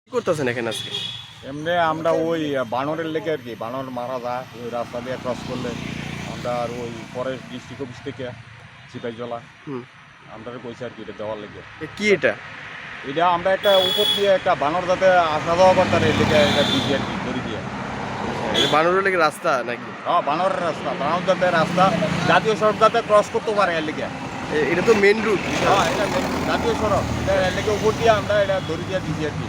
কি করতেছেন এখানে আজকে? এমনি আমরা ওই বানরের লেগে আর কি, বানর মারা যায় ওই রাস্তা দিয়ে ক্রস করলে। আমরা আর ওই ফরেস্ট ডিস্ট্রিক্ট অফিস থেকে সিপাহীজলা হুম। আমরা কইছি আর কি এটা দেওয়ার লেগে। কি এটা? এটা আমরা একটা উপর দিয়ে একটা বানর যাতে আসা যাওয়া করতাম এর লেগে এটা দিয়েছি আর কি, দড়ি দিয়ে। এটা বানরের লেগে রাস্তা নাকি? হ্যাঁ, বানরের রাস্তা, বানর যাতে রাস্তা জাতীয় সড়ক যাতে ক্রস করতে পারে এর লেগে। এটা তো মেন রুট। হ্যাঁ, এটা জাতীয় সড়ক, এটা এর লেগে উপর দিয়ে আমরা এটা দড়ি দিয়ে দিয়েছি আর কি,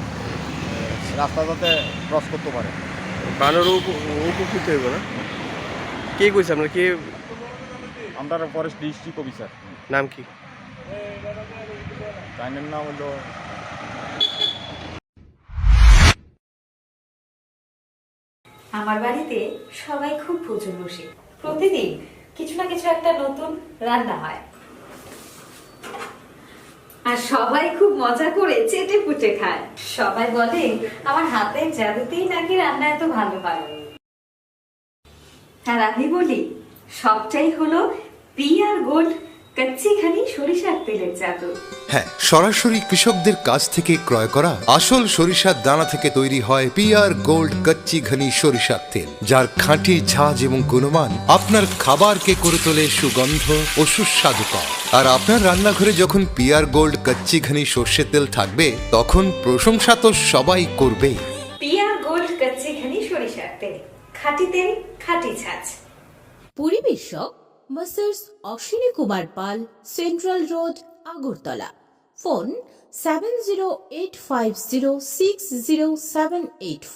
রাস্তা যাতে ক্রস করতে পারে। বানর উপকৃত হইব না? কে কইছে আপনার? কে? আমরা ফরেস্ট ডিস্ট্রিক্ট অফিসার। নাম কি? টাইমের নাম হলো আমার বাড়িতে সবাই খুব প্রচুর বসে, প্রতিদিন কিছু না কিছু একটা নতুন রান্না হয় আর সবাই খুব মজা করে চেটে পুটে খায়। সবাই বলে আমার হাতের জাদুতেই নাকি রান্না এত ভালো হয়। আর আমি বলি সবটাই হলো পিআর গোল্ড কচ্চিখানি সরিষার তেলের জাদু। হ্যাঁ, সরাসরি কৃষকদের কাছ থেকে ক্রয় করা আসল সরিষার দানা থেকে তৈরি হয় পিআর গোল্ড কচ্চি ঘনি সরিষার তেল, যার খাঁটি ঝাঁজ এবং গুণমান আপনার খাবারকে করে তোলে সুগন্ধ ও সুস্বাদুকর। আর আপনার রান্নাঘরে যখন পিআর গোল্ড কচ্চি ঘনি সর্ষের তেল থাকবে, তখন প্রশংসা তো সবাই করবেই। পিআর গোল্ড কচ্চিখানি সরিষার তেল, খাঁটি তেল, খাঁটি ছাঁচ। পরিবেশক masters Ashwini Kumar Pal, central road, Agartala. Phone 7085060785।